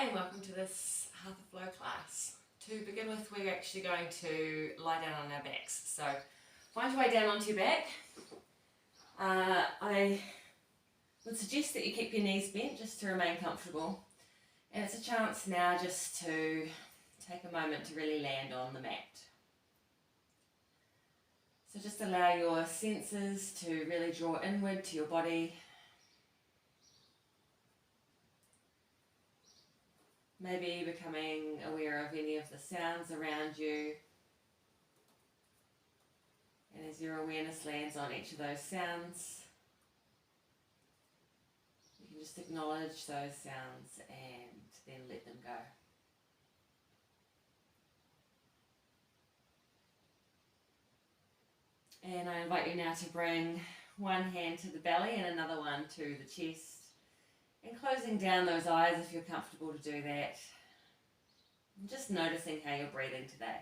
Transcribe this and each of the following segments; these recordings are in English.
and welcome to this Hatha flow class. To begin with, we're actually going to lie down on our backs. So find your way down onto your back. I would suggest that you keep your knees bent just to remain comfortable. And it's a chance now just to take a moment to really land on the mat. So just allow your senses to really draw inward to your body. Maybe becoming aware of any of the sounds around you. And as your awareness lands on each of those sounds, you can just acknowledge those sounds and then let them go. And I invite you now to bring one hand to the belly and another one to the chest. And closing down those eyes if you're comfortable to do that. And just noticing how you're breathing today.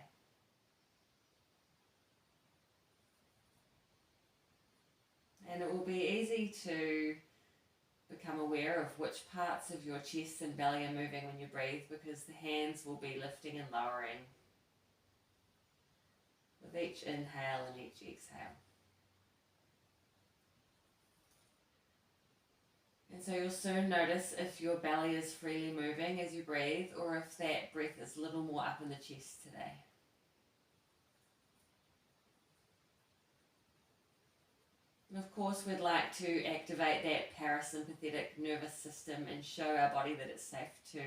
And it will be easy to become aware of which parts of your chest and belly are moving when you breathe, because the hands will be lifting and lowering with each inhale and each exhale. And so you'll soon notice if your belly is freely moving as you breathe, or if that breath is a little more up in the chest today. And of course, we'd like to activate that parasympathetic nervous system and show our body that it's safe to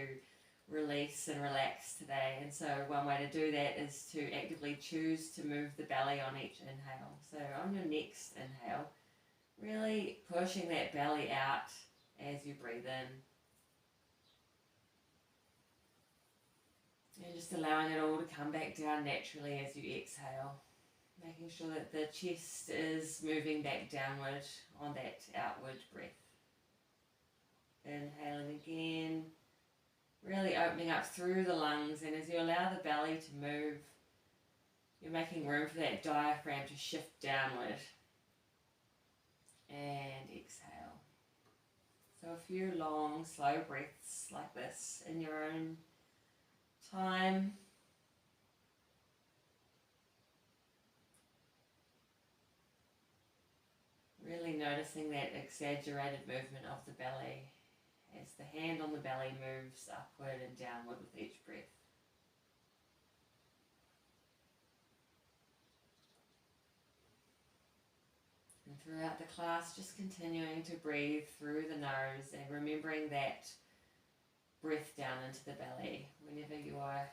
release and relax today. And so one way to do that is to actively choose to move the belly on each inhale. So on your next inhale, really pushing that belly out as you breathe in. And just allowing it all to come back down naturally as you exhale. Making sure that the chest is moving back downward on that outward breath. Inhaling again. Really opening up through the lungs, and as you allow the belly to move, you're making room for that diaphragm to shift downward. And exhale. So a few long, slow breaths like this in your own time. Really noticing that exaggerated movement of the belly as the hand on the belly moves upward and downward with each breath. And throughout the class, just continuing to breathe through the nose and remembering that breath down into the belly. Whenever your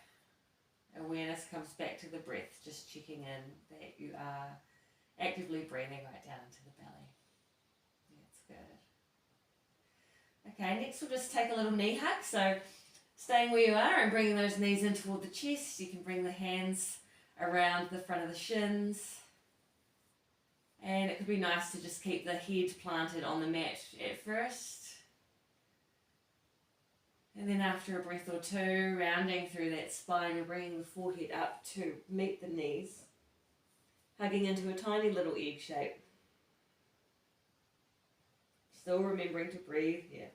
awareness comes back to the breath, just checking in that you are actively breathing right down into the belly. That's good. Okay, next we'll just take a little knee hug. So staying where you are and bringing those knees in toward the chest. You can bring the hands around the front of the shins. And it could be nice to just keep the head planted on the mat at first. And then after a breath or two, rounding through that spine, you're bringing the forehead up to meet the knees, hugging into a tiny little egg shape. Still remembering to breathe here.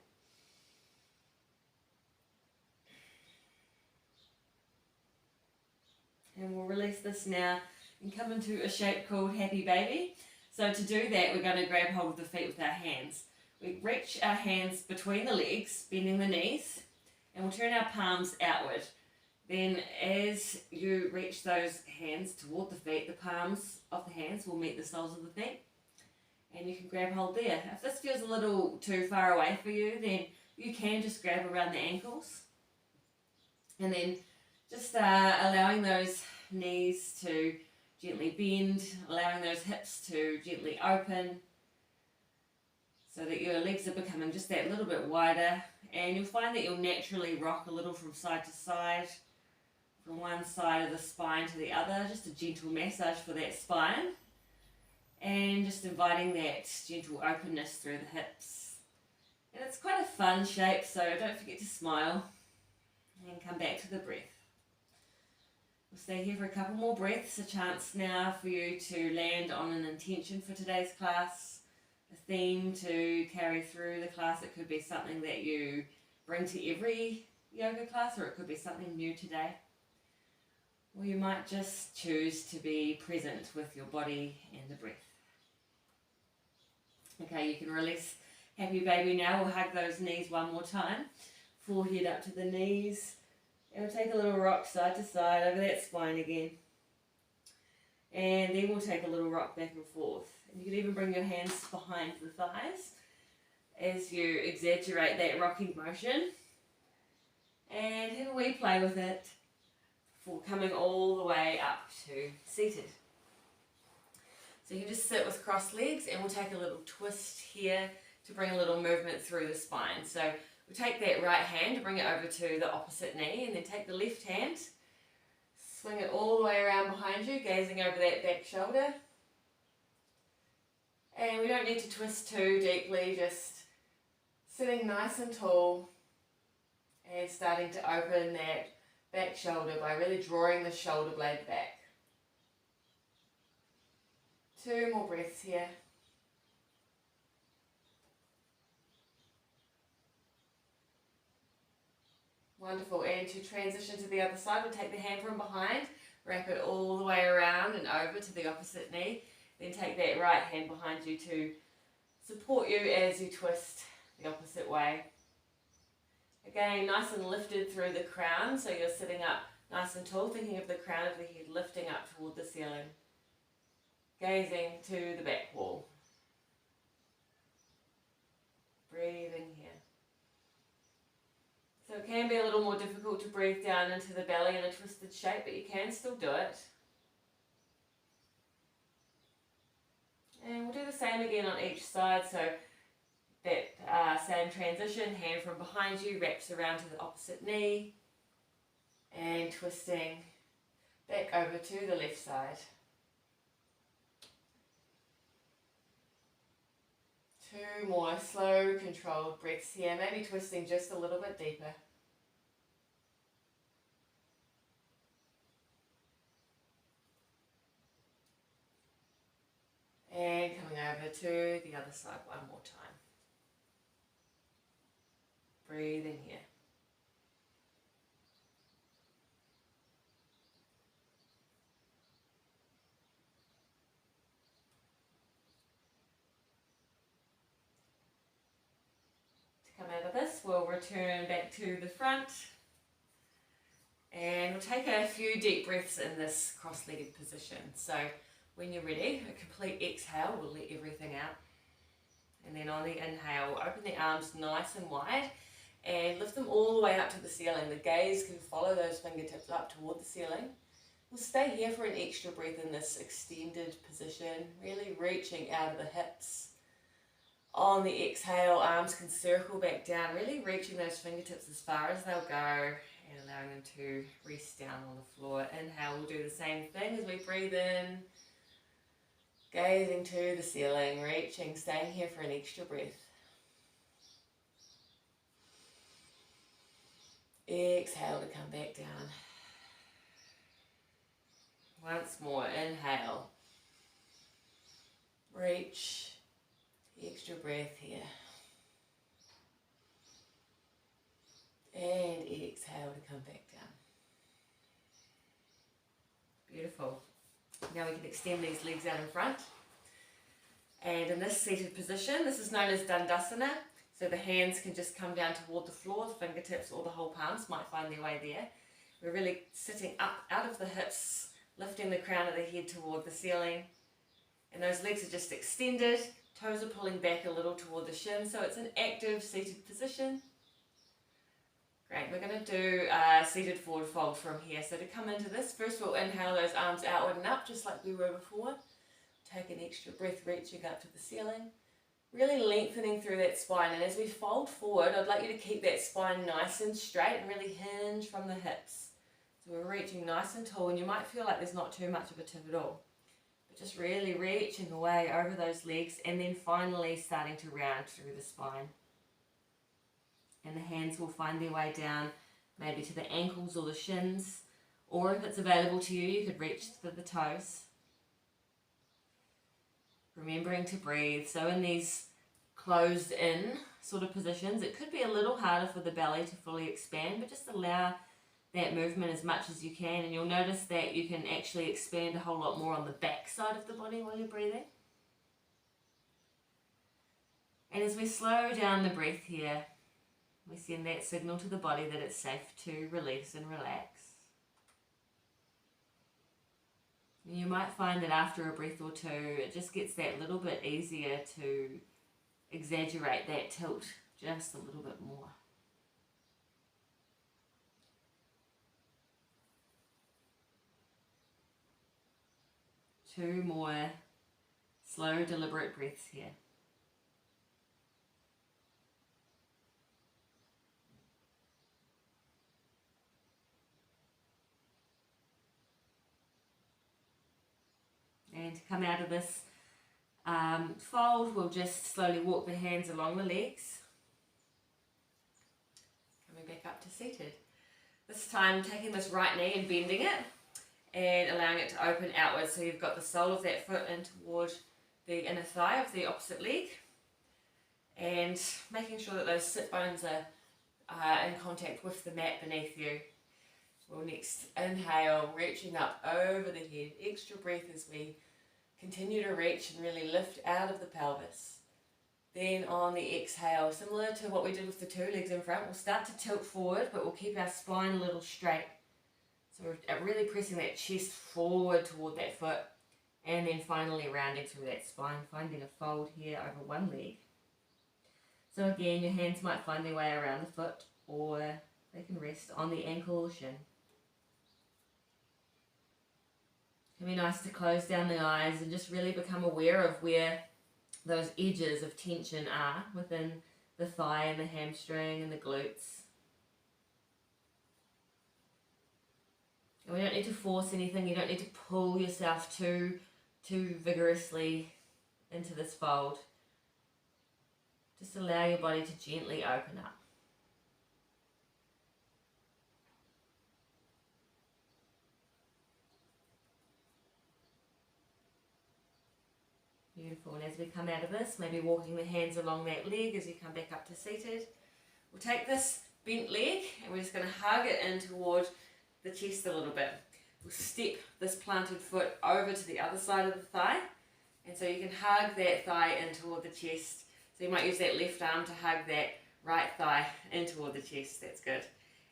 And we'll release this now and come into a shape called Happy Baby. So to do that, we're going to grab hold of the feet with our hands. We reach our hands between the legs, bending the knees, and we'll turn our palms outward. Then as you reach those hands toward the feet, the palms of the hands will meet the soles of the feet, and you can grab hold there. If this feels a little too far away for you, then you can just grab around the ankles, and then just allowing those knees to gently bend, allowing those hips to gently open so that your legs are becoming just that little bit wider, and you'll find that you'll naturally rock a little from side to side, from one side of the spine to the other, just a gentle massage for that spine, and just inviting that gentle openness through the hips. And it's quite a fun shape, so don't forget to smile and come back to the breath. We'll stay here for a couple more breaths, a chance now for you to land on an intention for today's class, a theme to carry through the class. It could be something that you bring to every yoga class, or it could be something new today. Or you might just choose to be present with your body and the breath. Okay, you can release happy baby now. We'll hug those knees one more time. Forehead up to the knees. And we'll take a little rock side to side over that spine again. And then we'll take a little rock back and forth. And you can even bring your hands behind the thighs as you exaggerate that rocking motion. And have a wee play with it before coming all the way up to seated. So you can just sit with crossed legs, and we'll take a little twist here to bring a little movement through the spine. So we'll take that right hand, bring it over to the opposite knee, and then take the left hand, swing it all the way around behind you, gazing over that back shoulder. And we don't need to twist too deeply, just sitting nice and tall and starting to open that back shoulder by really drawing the shoulder blade back. 2 more breaths here. Wonderful. And to transition to the other side, we'll take the hand from behind, wrap it all the way around and over to the opposite knee. Then take that right hand behind you to support you as you twist the opposite way. Again, nice and lifted through the crown, so you're sitting up nice and tall, thinking of the crown of the head lifting up toward the ceiling. Gazing to the back wall. Breathing here. So it can be a little more difficult to breathe down into the belly in a twisted shape, but you can still do it. And we'll do the same again on each side. So that same transition, hand from behind you wraps around to the opposite knee and twisting back over to the left side. 2 more slow, controlled breaths here, maybe twisting just a little bit deeper. And coming over to the other side one more time. Breathe in here. To come out of this, we'll return back to the front. And we'll take a few deep breaths in this cross-legged position. So when you're ready, a complete exhale will let everything out. And then on the inhale, open the arms nice and wide and lift them all the way up to the ceiling. The gaze can follow those fingertips up toward the ceiling. We'll stay here for an extra breath in this extended position, really reaching out of the hips. On the exhale, arms can circle back down, really reaching those fingertips as far as they'll go and allowing them to rest down on the floor. Inhale, we'll do the same thing as we breathe in. Gazing to the ceiling, reaching, staying here for an extra breath. Exhale to come back down. Once more, inhale. Reach, extra breath here. And exhale to come back down. Beautiful. Now we can extend these legs out in front. And in this seated position, this is known as Dandasana. So the hands can just come down toward the floor, the fingertips or the whole palms might find their way there. We're really sitting up out of the hips, lifting the crown of the head toward the ceiling. And those legs are just extended, toes are pulling back a little toward the shin, so it's an active seated position. Great, we're going to do a seated forward fold from here. So to come into this, first we'll inhale those arms outward and up just like we were before. Take an extra breath, reaching up to the ceiling. Really lengthening through that spine, and as we fold forward, I'd like you to keep that spine nice and straight and really hinge from the hips. So we're reaching nice and tall, and you might feel like there's not too much of a tip at all. But just really reaching away over those legs, and then finally starting to round through the spine. And the hands will find their way down, maybe to the ankles or the shins, or if it's available to you, you could reach for the toes. Remembering to breathe. So in these closed in sort of positions. It could be a little harder for the belly to fully expand, but just allow that movement as much as you can, and you'll notice that you can actually expand a whole lot more on the back side of the body while you're breathing. And as we slow down the breath here, we send that signal to the body that it's safe to release and relax. And you might find that after a breath or two, it just gets that little bit easier to exaggerate that tilt just a little bit more. Two more slow, deliberate breaths here. And to come out of this fold, we'll just slowly walk the hands along the legs. Coming back up to seated. This time taking this right knee and bending it and allowing it to open outwards, so you've got the sole of that foot in toward the inner thigh of the opposite leg, and making sure that those sit bones are in contact with the mat beneath you. We'll next inhale, reaching up over the head. Extra breath as we continue to reach and really lift out of the pelvis. Then on the exhale, similar to what we did with the two legs in front, we'll start to tilt forward, but we'll keep our spine a little straight. So we're really pressing that chest forward toward that foot, and then finally rounding through that spine, finding a fold here over one leg. So again, your hands might find their way around the foot, or they can rest on the ankle or shin. It can be nice to close down the eyes and just really become aware of where those edges of tension are within the thigh and the hamstring and the glutes. And we don't need to force anything. You don't need to pull yourself too vigorously into this fold. Just allow your body to gently open up. Beautiful. And as we come out of this, maybe walking the hands along that leg as you come back up to seated. We'll take this bent leg and we're just going to hug it in toward the chest a little bit. We'll step this planted foot over to the other side of the thigh, and so you can hug that thigh in toward the chest. So you might use that left arm to hug that right thigh in toward the chest. That's good.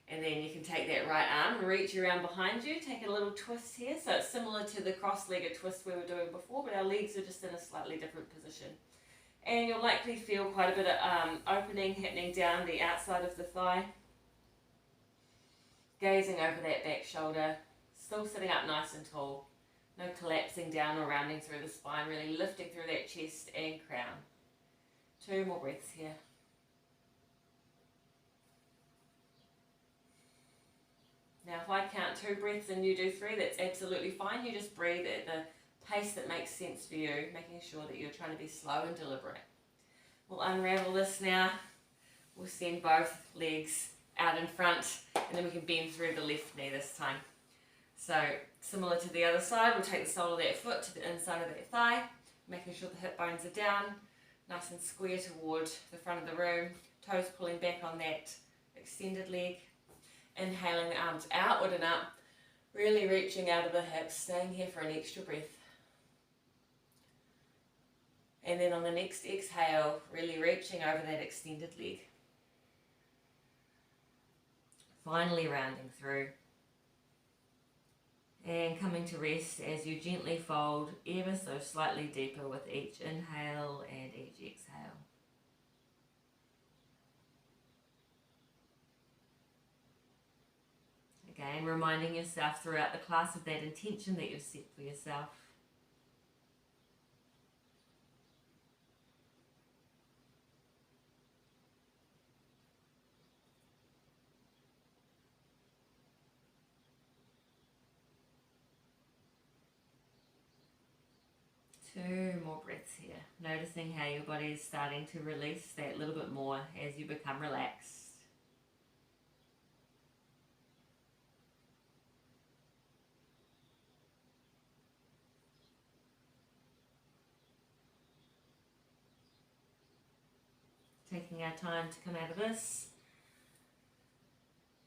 And then you can take that right arm and reach around behind you, take a little twist here. So it's similar to the cross-legged twist we were doing before, but our legs are just in a slightly different position. And you'll likely feel quite a bit of opening happening down the outside of the thigh. Gazing over that back shoulder, still sitting up nice and tall. No collapsing down or rounding through the spine, really lifting through that chest and crown. Two more breaths here. Now if I count 2 breaths and you do 3, that's absolutely fine. You just breathe at the pace that makes sense for you, making sure that you're trying to be slow and deliberate. We'll unravel this now. We'll send both legs out in front, and then we can bend through the left knee this time. So similar to the other side, we'll take the sole of that foot to the inside of that thigh, making sure the hip bones are down, nice and square toward the front of the room, toes pulling back on that extended leg. Inhaling the arms outward and up, really reaching out of the hips, staying here for an extra breath. And then on the next exhale, really reaching over that extended leg. Finally rounding through. And coming to rest as you gently fold ever so slightly deeper with each inhale and each exhale. Again, reminding yourself throughout the class of that intention that you've set for yourself. Two more breaths here, noticing how your body is starting to release that little bit more as you become relaxed. Taking taking our time to come out of this.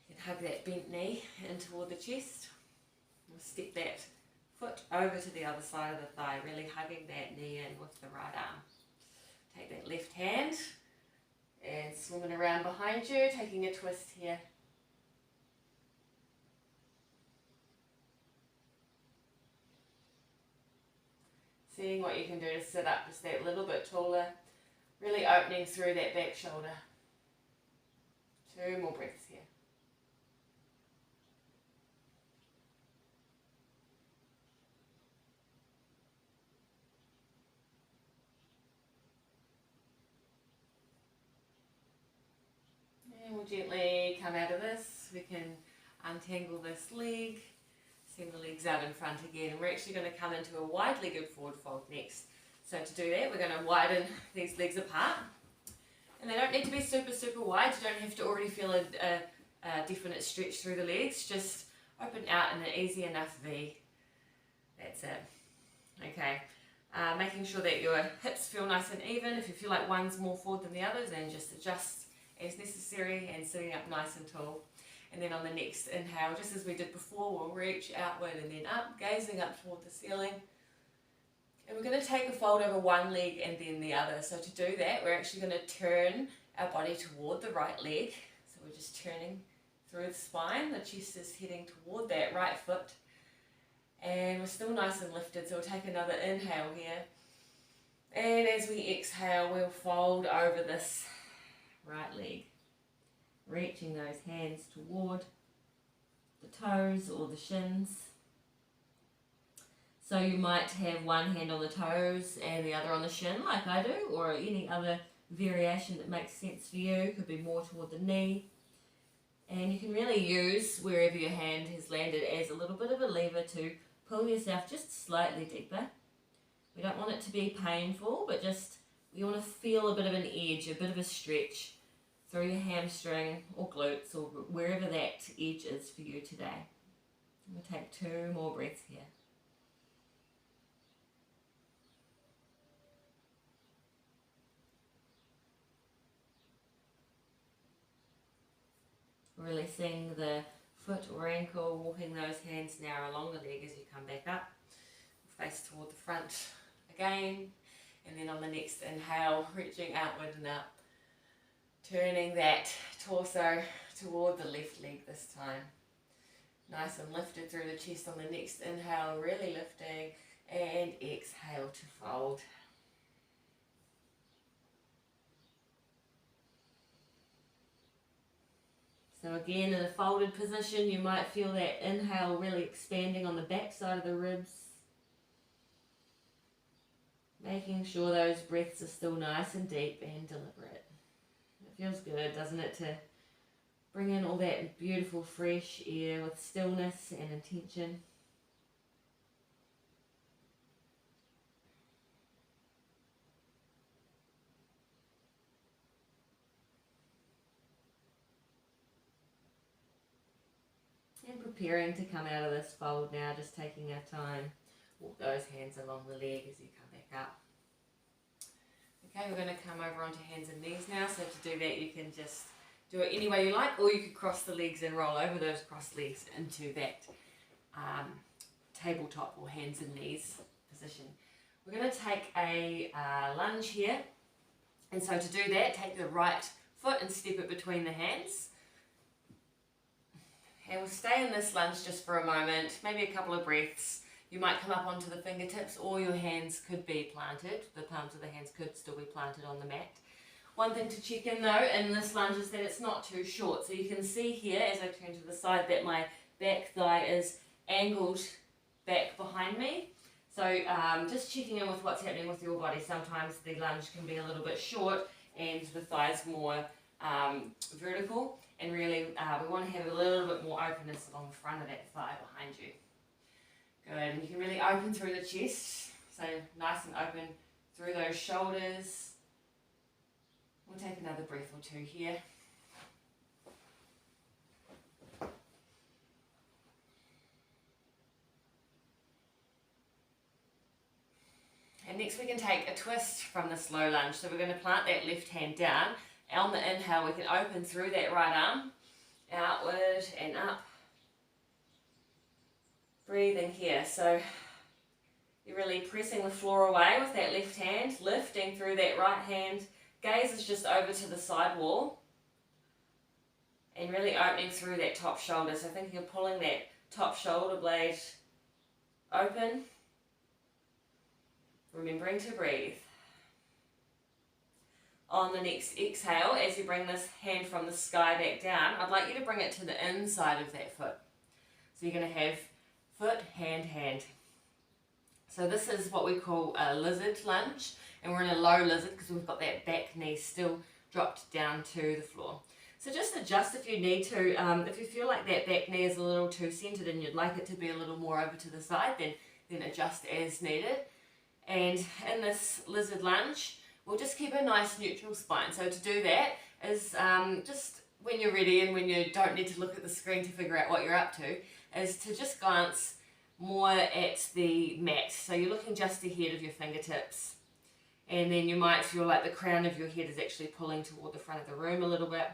You can hug that bent knee in toward the chest. We'll step that foot over to the other side of the thigh, really hugging that knee in with the right arm. Take that left hand and swim it around behind you, taking a twist here. Seeing what you can do to sit up just that little bit taller, really opening through that back shoulder. 2 more breaths here. And we'll gently come out of this. We can untangle this leg. Send the legs out in front again. And we're actually going to come into a wide-legged forward fold next. So to do that, we're going to widen these legs apart. And they don't need to be super, super wide. You don't have to already feel a definite stretch through the legs. Just open out in an easy enough V. That's it. Okay. Making sure that your hips feel nice and even. If you feel like one's more forward than the others, then just adjust as necessary and sitting up nice and tall. And then on the next inhale, just as we did before, we'll reach outward and then up, gazing up toward the ceiling. And we're going to take a fold over one leg and then the other. So to do that, we're actually going to turn our body toward the right leg. So we're just turning through the spine. The chest is heading toward that right foot. And we're still nice and lifted, so we'll take another inhale here. And as we exhale, we'll fold over this right leg, reaching those hands toward the toes or the shins. So you might have one hand on the toes and the other on the shin like I do, or any other variation that makes sense for you. Could be more toward the knee. And you can really use wherever your hand has landed as a little bit of a lever to pull yourself just slightly deeper. We don't want it to be painful, but just you want to feel a bit of an edge, a bit of a stretch through your hamstring or glutes or wherever that edge is for you today. We'll take 2 more breaths here. Releasing the foot or ankle, walking those hands now along the leg as you come back up. Face toward the front again, and then on the next inhale, reaching outward and up. Turning that torso toward the left leg this time. Nice and lifted through the chest on the next inhale, really lifting, and exhale to fold. So again, in a folded position, you might feel that inhale really expanding on the back side of the ribs. Making sure those breaths are still nice and deep and deliberate. It feels good, doesn't it, to bring in all that beautiful fresh air with stillness and intention. And preparing to come out of this fold now, just taking our time. Walk those hands along the leg as you come back up. Okay, we're going to come over onto hands and knees now. So to do that, you can just do it any way you like, or you could cross the legs and roll over those crossed legs into that tabletop or hands and knees position. We're going to take a lunge here. And so to do that, take the right foot and step it between the hands. And we'll stay in this lunge just for a moment, maybe a couple of breaths. You might come up onto the fingertips, or your hands could be planted. The palms of the hands could still be planted on the mat. One thing to check in though in this lunge is that it's not too short. So you can see here as I turn to the side that my back thigh is angled back behind me. So just checking in with what's happening with your body. Sometimes the lunge can be a little bit short and the thigh's more vertical. And really we want to have a little bit more openness along the front of that thigh behind you. Good, and you can really open through the chest, so nice and open through those shoulders. We'll take another breath or two here. And next we can take a twist from the slow lunge. So we're going to plant that left hand down On the inhale, we can open through that right arm, outward and up. Breathing here, so you're really pressing the floor away with that left hand, lifting through that right hand. Gaze is just over to the side wall. And really opening through that top shoulder. So think you're pulling that top shoulder blade open. Remembering to breathe. On the next exhale, as you bring this hand from the sky back down, I'd like you to bring it to the inside of that foot. So you're going to have foot, hand, hand. So this is what we call a lizard lunge, and we're in a low lizard because we've got that back knee still dropped down to the floor. So just adjust if you need to. If you feel like that back knee is a little too centered and you'd like it to be a little more over to the side, then adjust as needed. And in this lizard lunge, we'll just keep a nice neutral spine. So to do that is just when you're ready and when you don't need to look at the screen to figure out what you're up to, is to just glance more at the mat. So you're looking just ahead of your fingertips. And then you might feel like the crown of your head is actually pulling toward the front of the room a little bit.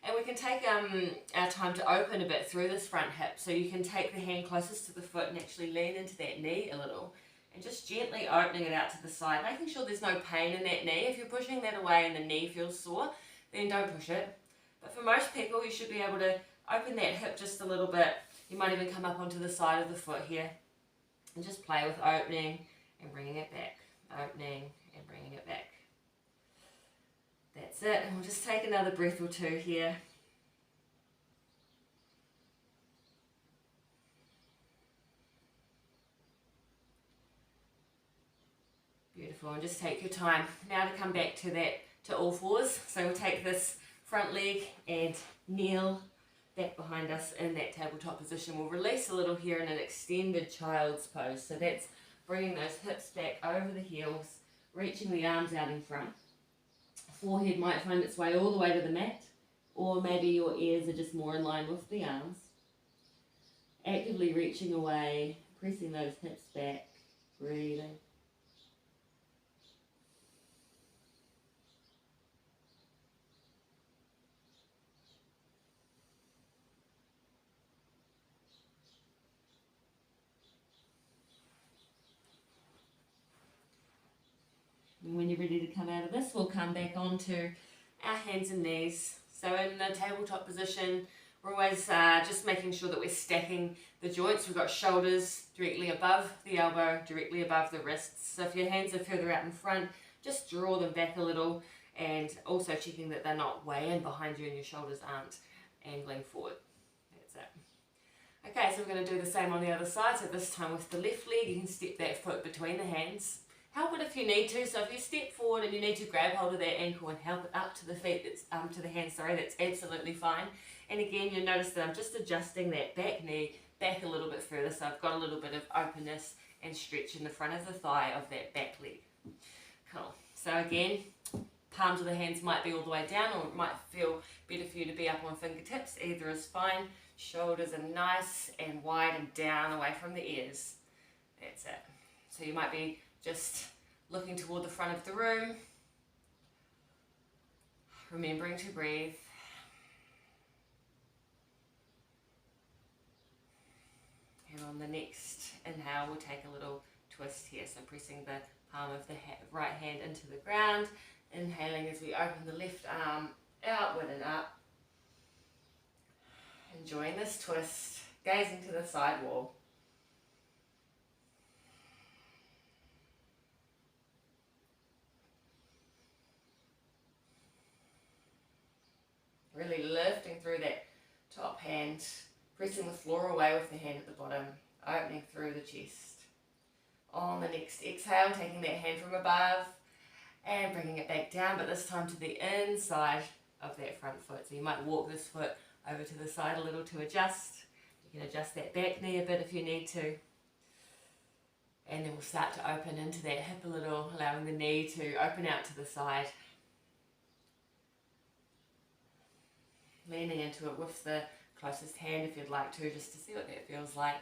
And we can take our time to open a bit through this front hip. So you can take the hand closest to the foot and actually lean into that knee a little. And just gently opening it out to the side, making sure there's no pain in that knee. If you're pushing that away and the knee feels sore, then don't push it. But for most people, you should be able to open that hip just a little bit. You might even come up onto the side of the foot here. And just play with opening and bringing it back. Opening and bringing it back. That's it, and we'll just take another breath or two here. Beautiful, and just take your time. Now to come back to that, to all fours. So we'll take this front leg and kneel back behind us in that tabletop position. We'll release a little here in an extended child's pose. So that's bringing those hips back over the heels, reaching the arms out in front. Forehead might find its way all the way to the mat, or maybe your ears are just more in line with the arms. Actively reaching away, pressing those hips back, breathing. And when you're ready to come out of this, we'll come back onto our hands and knees. So in the tabletop position, we're always just making sure that we're stacking the joints. We've got shoulders directly above the elbow, directly above the wrists. So if your hands are further out in front, just draw them back a little, and also checking that they're not way in behind you and your shoulders aren't angling forward. That's it. Okay, so we're going to do the same on the other side. So this time with the left leg, you can step that foot between the hands. Help it if you need to. So if you step forward and you need to grab hold of that ankle and help it up to the feet, to the hands, that's absolutely fine. And again, you'll notice that I'm just adjusting that back knee back a little bit further, so I've got a little bit of openness and stretch in the front of the thigh of that back leg. Cool. So again, palms of the hands might be all the way down, or it might feel better for you to be up on fingertips. Either is fine. Shoulders are nice and wide and down away from the ears. That's it. So you might be just looking toward the front of the room, remembering to breathe. And on the next inhale, we'll take a little twist here. So pressing the palm of the right hand into the ground, inhaling as we open the left arm outward and up. Enjoying this twist, gazing to the side wall. Really lifting through that top hand, pressing the floor away with the hand at the bottom, opening through the chest. On the next exhale, taking that hand from above and bringing it back down, but this time to the inside of that front foot. So you might walk this foot over to the side a little to adjust. You can adjust that back knee a bit if you need to. And then we'll start to open into that hip a little, allowing the knee to open out to the side. Leaning into it with the closest hand if you'd like to, just to see what that feels like.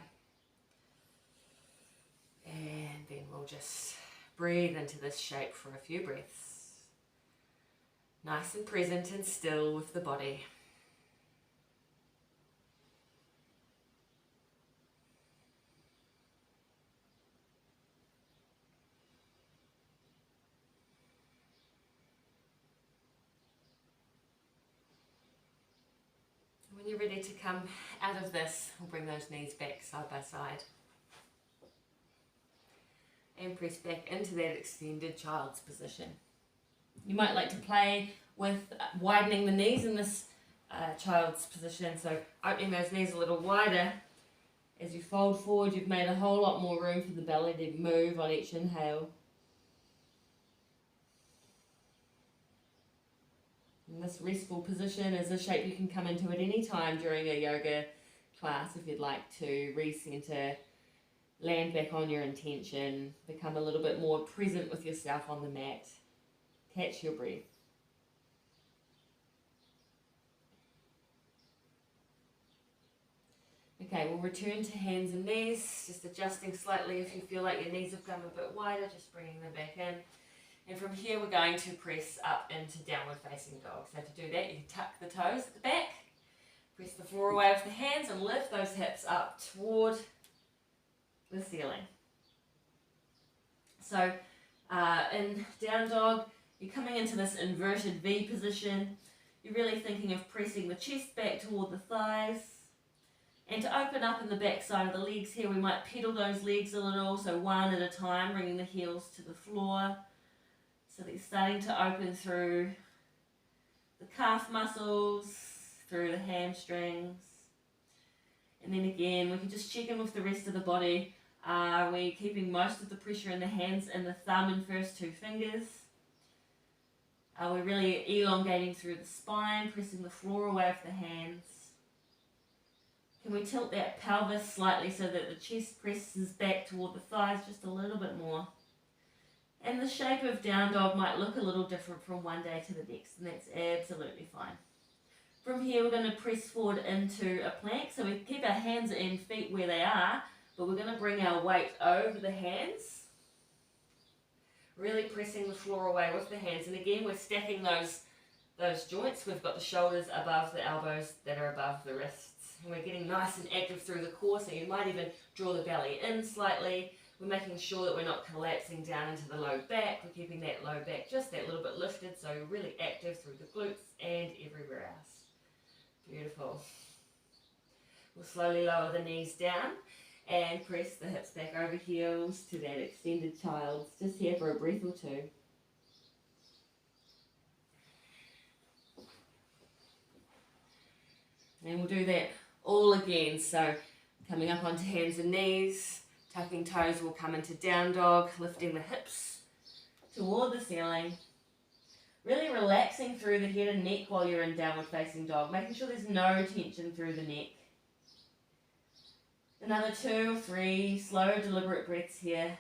And then we'll just breathe into this shape for a few breaths. Nice and present and still with the body. When you're ready to come out of this, we'll bring those knees back side by side. And press back into that extended child's position. You might like to play with widening the knees in this child's position, so opening those knees a little wider. As you fold forward, you've made a whole lot more room for the belly to move on each inhale. And this restful position is a shape you can come into at any time during a yoga class if you'd like to recenter, land back on your intention, become a little bit more present with yourself on the mat. Catch your breath. Okay, we'll return to hands and knees, just adjusting slightly if you feel like your knees have come a bit wider, just bringing them back in. And from here we're going to press up into downward facing dog. So to do that, you can tuck the toes at the back, press the floor away with the hands and lift those hips up toward the ceiling. So in down dog, you're coming into this inverted V position. You're really thinking of pressing the chest back toward the thighs. And to open up in the back side of the legs here, we might pedal those legs a little, so one at a time, bringing the heels to the floor. So they're starting to open through the calf muscles, through the hamstrings. And then again, we can just check in with the rest of the body. Are we keeping most of the pressure in the hands and the thumb and first two fingers? Are we really elongating through the spine, pressing the floor away with the hands? Can we tilt that pelvis slightly so that the chest presses back toward the thighs just a little bit more? And the shape of down dog might look a little different from one day to the next, and that's absolutely fine. From here, we're going to press forward into a plank. So we keep our hands and feet where they are, but we're going to bring our weight over the hands. Really pressing the floor away with the hands. And again, we're stacking those joints. We've got the shoulders above the elbows that are above the wrists. And we're getting nice and active through the core, so you might even draw the belly in slightly. We're making sure that we're not collapsing down into the low back. We're keeping that low back just that little bit lifted, so you're really active through the glutes and everywhere else. Beautiful. We'll slowly lower the knees down and press the hips back over heels to that extended child's. Just here for a breath or two. And we'll do that all again. So coming up onto hands and knees, tucking toes, will come into down dog, lifting the hips toward the ceiling. Really relaxing through the head and neck while you're in downward facing dog, making sure there's no tension through the neck. Another 2 or 3 slow, deliberate breaths here.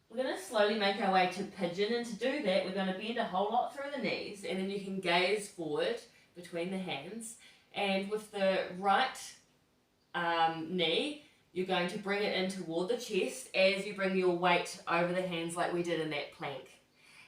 We're going to slowly make our way to pigeon, and to do that we're going to bend a whole lot through the knees, and then you can gaze forward between the hands, and with the right knee you're going to bring it in toward the chest as you bring your weight over the hands like we did in that plank.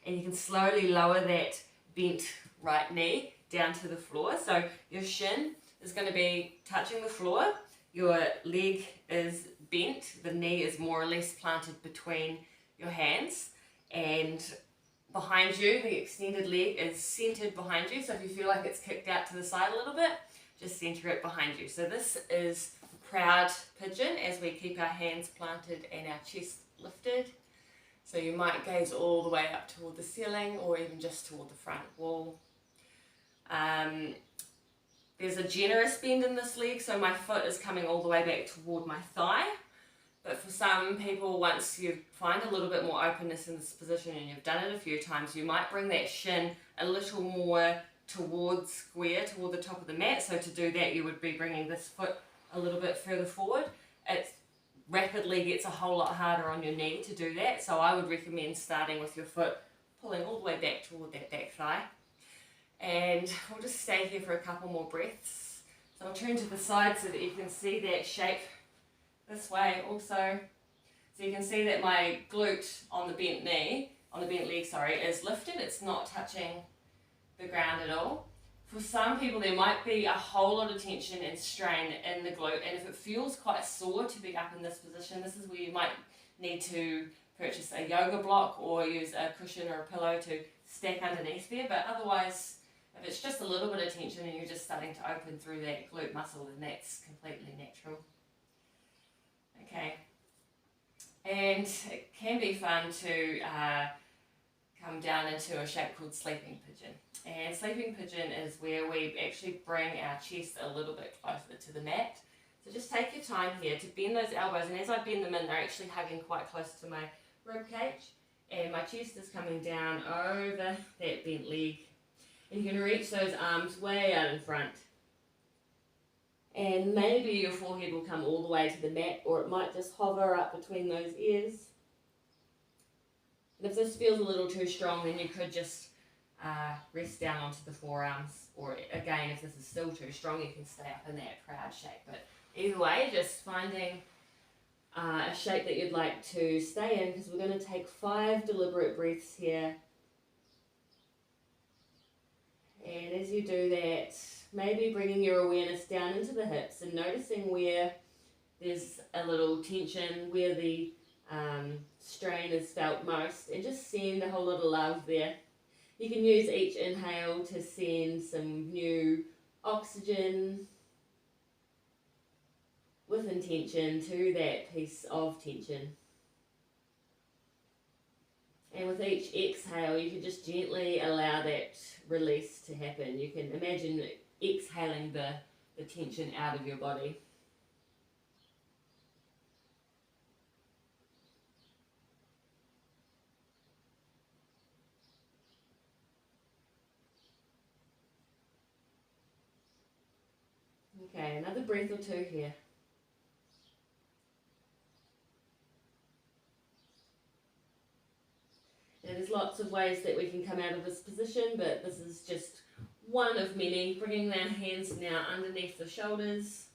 And you can slowly lower that bent right knee down to the floor, so your shin is going to be touching the floor, your leg is bent, the knee is more or less planted between your hands, and behind you the extended leg is centered behind you. So if you feel like it's kicked out to the side a little bit, just center it behind you. So this is proud pigeon as we keep our hands planted and our chest lifted. So you might gaze all the way up toward the ceiling or even just toward the front wall. There's a generous bend in this leg, so my foot is coming all the way back toward my thigh. But for some people, once you find a little bit more openness in this position and you've done it a few times, you might bring that shin a little more towards square, toward the top of the mat. So to do that, you would be bringing this foot a little bit further forward. It rapidly gets a whole lot harder on your knee to do that. So I would recommend starting with your foot pulling all the way back toward that back thigh. And we'll just stay here for a couple more breaths. So I'll turn to the side so that you can see that shape this way also. So you can see that my glute on the bent knee, on the bent leg, sorry, is lifted. It's not touching the ground at all. For some people, there might be a whole lot of tension and strain in the glute, and if it feels quite sore to be up in this position, this is where you might need to purchase a yoga block or use a cushion or a pillow to stack underneath there. But otherwise, if it's just a little bit of tension and you're just starting to open through that glute muscle, then that's completely natural. Okay, and it can be fun to come down into a shape called sleeping pigeon. And sleeping pigeon is where we actually bring our chest a little bit closer to the mat. So just take your time here to bend those elbows, and as I bend them in, they're actually hugging quite close to my rib cage, and my chest is coming down over that bent leg. And you can reach those arms way out in front. And maybe your forehead will come all the way to the mat, or it might just hover up between those ears. And if this feels a little too strong, then you could just rest down onto the forearms. Or again, if this is still too strong, you can stay up in that proud shape. But either way, just finding a shape that you'd like to stay in, because we're going to take 5 deliberate breaths here. And as you do that, maybe bringing your awareness down into the hips and noticing where there's a little tension, where the strain is felt most, and just send a whole lot of love there. You can use each inhale to send some new oxygen with intention to that piece of tension. And with each exhale, you can just gently allow that release to happen. You can imagine exhaling the tension out of your body. Okay, another breath or two here. Now, there's lots of ways that we can come out of this position, but this is just one of many. Bringing our hands now underneath the shoulders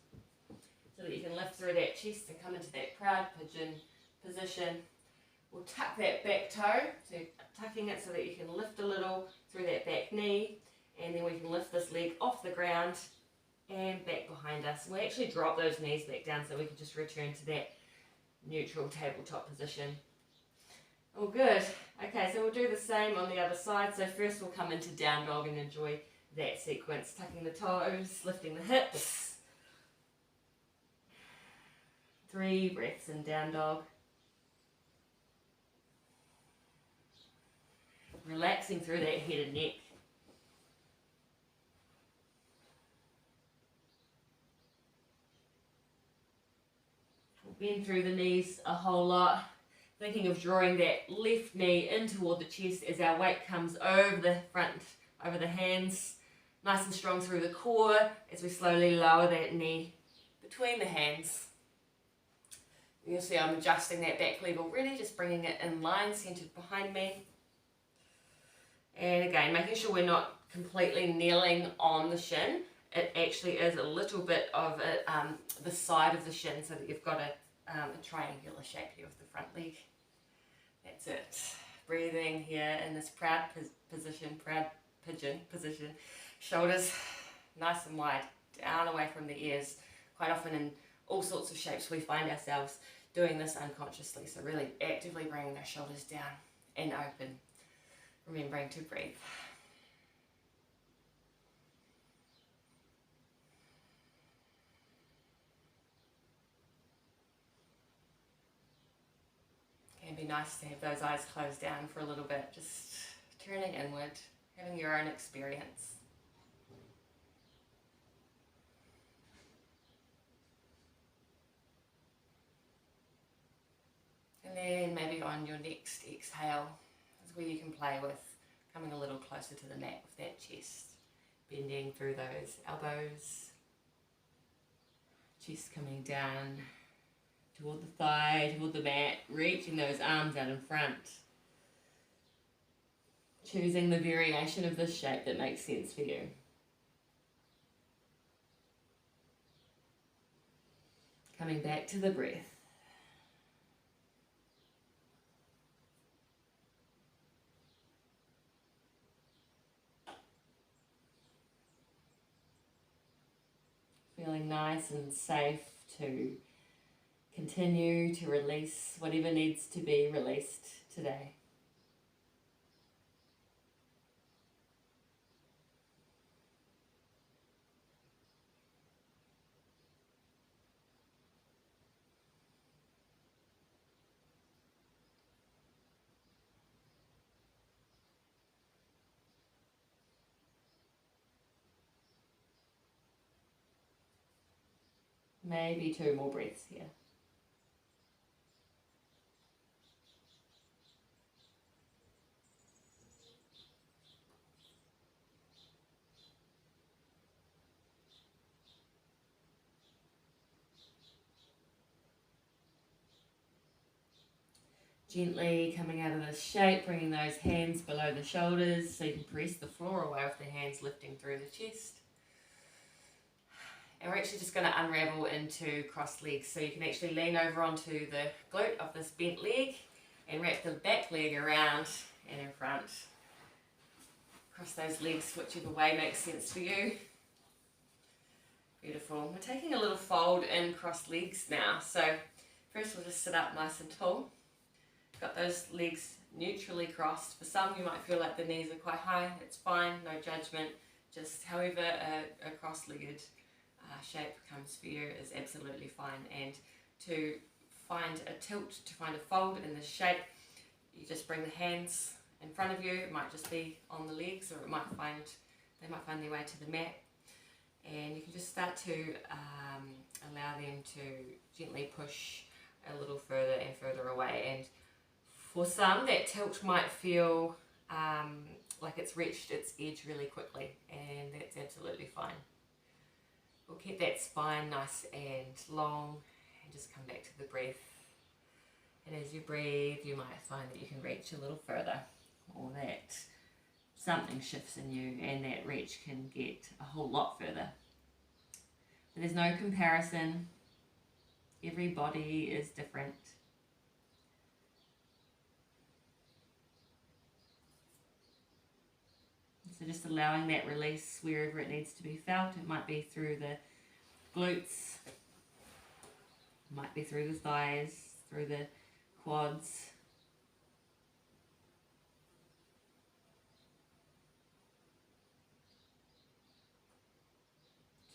so that you can lift through that chest and come into that proud pigeon position. We'll tuck that back toe, so tucking it so that you can lift a little through that back knee, and then we can lift this leg off the ground and back behind us. We'll actually drop those knees back down so we can just return to that neutral tabletop position. All good. Okay, so we'll do the same on the other side. So first we'll come into down dog and enjoy that sequence. Tucking the toes, lifting the hips. 3 breaths in down dog. Relaxing through that head and neck. We'll bend through the knees a whole lot. Thinking of drawing that left knee in toward the chest as our weight comes over the front, over the hands. Nice and strong through the core as we slowly lower that knee between the hands. You'll see I'm adjusting that back leg already, just bringing it in line, centered behind me. And again, making sure we're not completely kneeling on the shin. It actually is a little bit of the side of the shin, so that you've got a triangular shape here with the front leg. That's it. Breathing here in this proud position, proud pigeon position. Shoulders nice and wide, down away from the ears. Quite often in all sorts of shapes we find ourselves doing this unconsciously, so really actively bringing those shoulders down and open. Remembering to breathe. It can be nice to have those eyes closed down for a little bit, just turning inward, having your own experience. And then maybe on your next exhale is where you can play with coming a little closer to the mat with that chest, bending through those elbows, chest coming down toward the thigh, toward the mat, reaching those arms out in front. choosing the variation of this shape that makes sense for you. Coming back to the breath. Feeling nice and safe to continue to release whatever needs to be released today. Maybe 2 more breaths here. Gently coming out of this shape, bringing those hands below the shoulders so you can press the floor away with the hands lifting through the chest. And we're actually just going to unravel into crossed legs. So you can actually lean over onto the glute of this bent leg and wrap the back leg around and in front. Cross those legs whichever way makes sense for you. Beautiful. We're taking a little fold in crossed legs now. So first we'll just sit up nice and tall. Got those legs neutrally crossed. For some you might feel like the knees are quite high. It's fine, no judgment. Just however a cross-legged shape comes for you is absolutely fine. And to find a tilt, to find a fold in this shape, you just bring the hands in front of you. It might just be on the legs, or they might find their way to the mat. And you can just start to allow them to gently push a little further and further away. And for some, that tilt might feel like it's reached its edge really quickly, and that's absolutely fine. We'll keep that spine nice and long and just come back to the breath. And as you breathe, you might find that you can reach a little further, or that something shifts in you and that reach can get a whole lot further. But there's no comparison. Every body is different. So just allowing that release wherever it needs to be felt. It might be through the glutes, it might be through the thighs, through the quads.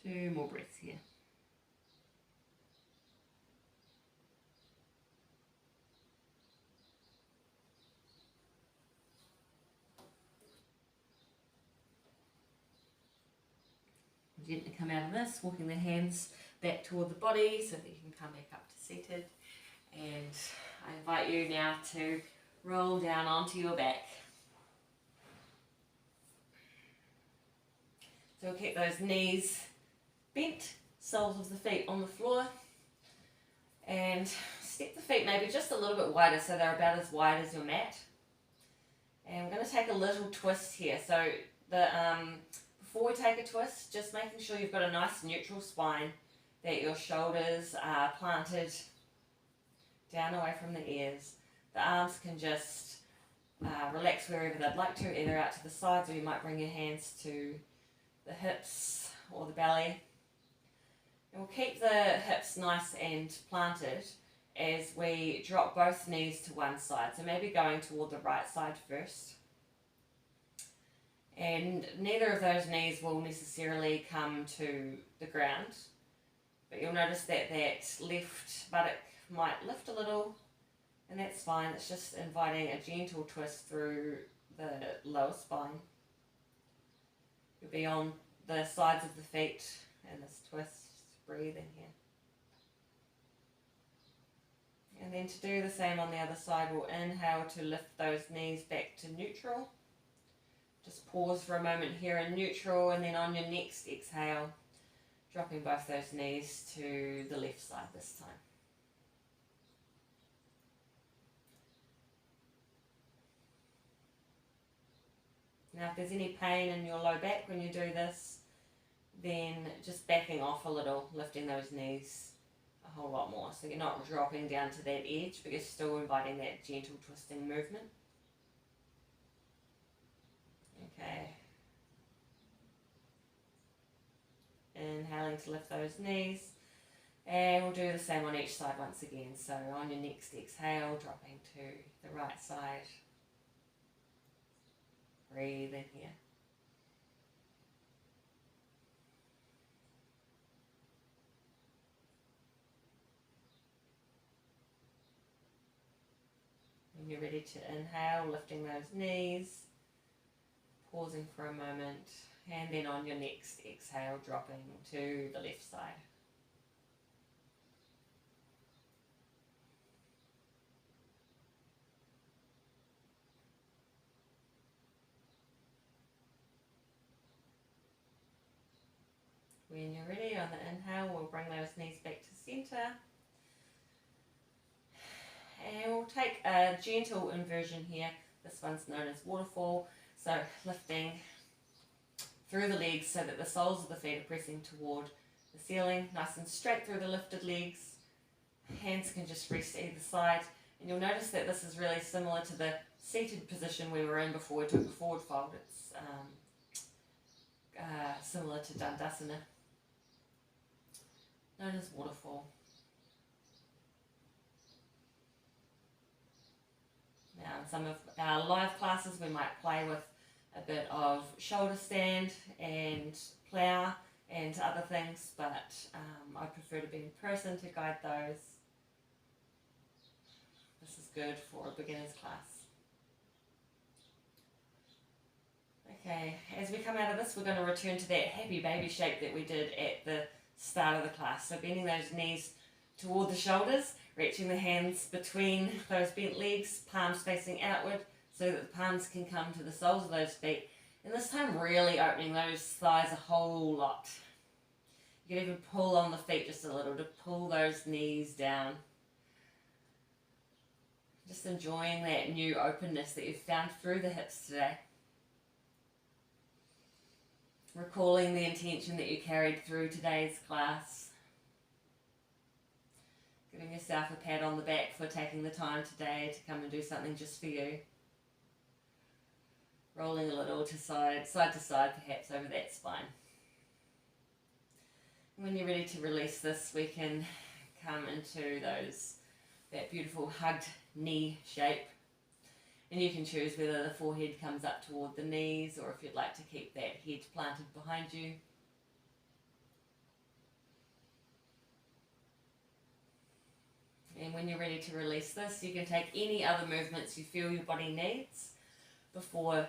Two more breaths here. Gently come out of this, walking the hands back toward the body so that you can come back up to seated. And I invite you now to roll down onto your back. So we'll keep those knees bent, soles of the feet on the floor, and step the feet maybe just a little bit wider so they're about as wide as your mat. And we're going to take a little twist here. So before we take a twist, just making sure you've got a nice neutral spine, that your shoulders are planted down away from the ears. The arms can just relax wherever they'd like to, either out to the sides, or you might bring your hands to the hips or the belly. And we'll keep the hips nice and planted as we drop both knees to one side. So maybe going toward the right side first. And neither of those knees will necessarily come to the ground, but you'll notice that that left buttock might lift a little, and that's fine. It's just inviting a gentle twist through the lower spine. You'll be on the sides of the feet in this twist. Breathe in here. And then to do the same on the other side, we'll inhale to lift those knees back to neutral. Just pause for a moment here in neutral, and then on your next exhale, dropping both those knees to the left side this time. Now if there's any pain in your low back when you do this, then just backing off a little, lifting those knees a whole lot more. So you're not dropping down to that edge, but you're still inviting that gentle twisting movement. Okay. Inhaling to lift those knees. And we'll do the same on each side once again. So on your next exhale, dropping to the right side. Breathe in here. When you're ready to inhale, lifting those knees, pausing for a moment, and then on your next exhale, dropping to the left side. When you're ready, on the inhale, we'll bring those knees back to centre. And we'll take a gentle inversion here. This one's known as waterfall. So lifting through the legs so that the soles of the feet are pressing toward the ceiling, nice and straight through the lifted legs. Hands can just rest either side. And you'll notice that this is really similar to the seated position we were in before we took the forward fold. It's similar to Dandasana, known as waterfall. Now in some of our live classes we might play with a bit of shoulder stand and plough and other things, but I prefer to be in person to guide those. This is good for a beginner's class. Okay, as we come out of this, we're going to return to that happy baby shape that we did at the start of the class. So bending those knees toward the shoulders, reaching the hands between those bent legs, palms facing outward so that the palms can come to the soles of those feet. And this time really opening those thighs a whole lot. You can even pull on the feet just a little to pull those knees down. Just enjoying that new openness that you've found through the hips today. Recalling the intention that you carried through today's class. Giving yourself a pat on the back for taking the time today to come and do something just for you. Rolling a little to side to side perhaps over that spine. When you're ready to release this, we can come into that beautiful hugged knee shape. And you can choose whether the forehead comes up toward the knees or if you'd like to keep that head planted behind you. And when you're ready to release this, you can take any other movements you feel your body needs before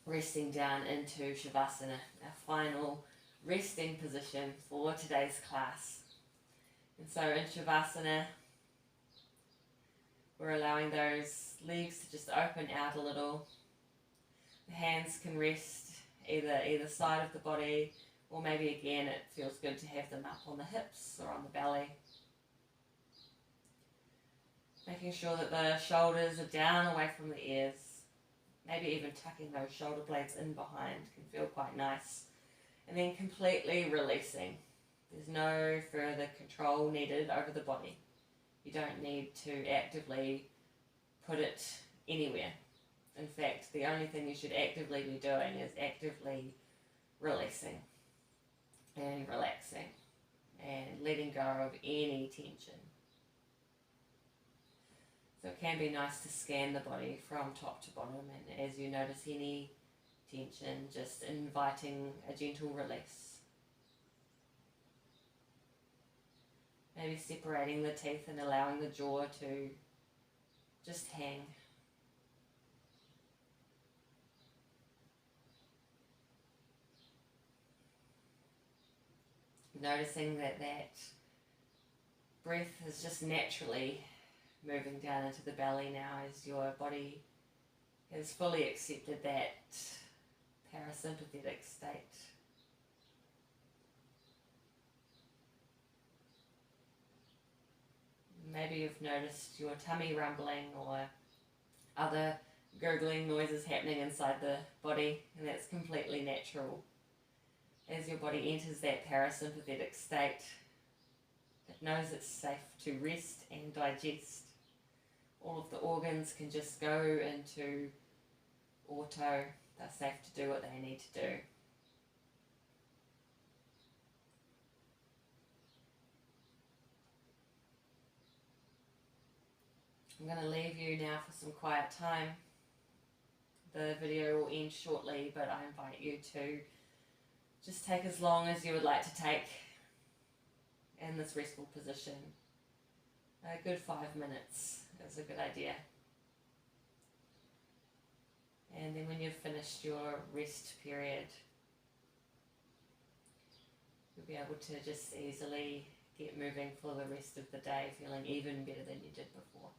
resting down into Shavasana, our final resting position for today's class. And so in Shavasana, we're allowing those legs to just open out a little. The hands can rest either side of the body, or maybe again it feels good to have them up on the hips or on the belly. Making sure that the shoulders are down away from the ears. Maybe even tucking those shoulder blades in behind can feel quite nice. And then completely releasing. There's no further control needed over the body. You don't need to actively put it anywhere. In fact, the only thing you should actively be doing is actively releasing and relaxing and letting go of any tension. So it can be nice to scan the body from top to bottom, and as you notice any tension, just inviting a gentle release. Maybe separating the teeth and allowing the jaw to just hang. Noticing that breath is just naturally moving down into the belly now as your body has fully accepted that parasympathetic state. Maybe you've noticed your tummy rumbling or other gurgling noises happening inside the body, and that's completely natural. As your body enters that parasympathetic state, it knows it's safe to rest and digest. All of the organs can just go into auto. They're safe to do what they need to do. I'm going to leave you now for some quiet time. The video will end shortly, but I invite you to just take as long as you would like to take in this restful position. A good 5 minutes is a good idea. And then when you've finished your rest period, you'll be able to just easily get moving for the rest of the day, feeling even better than you did before.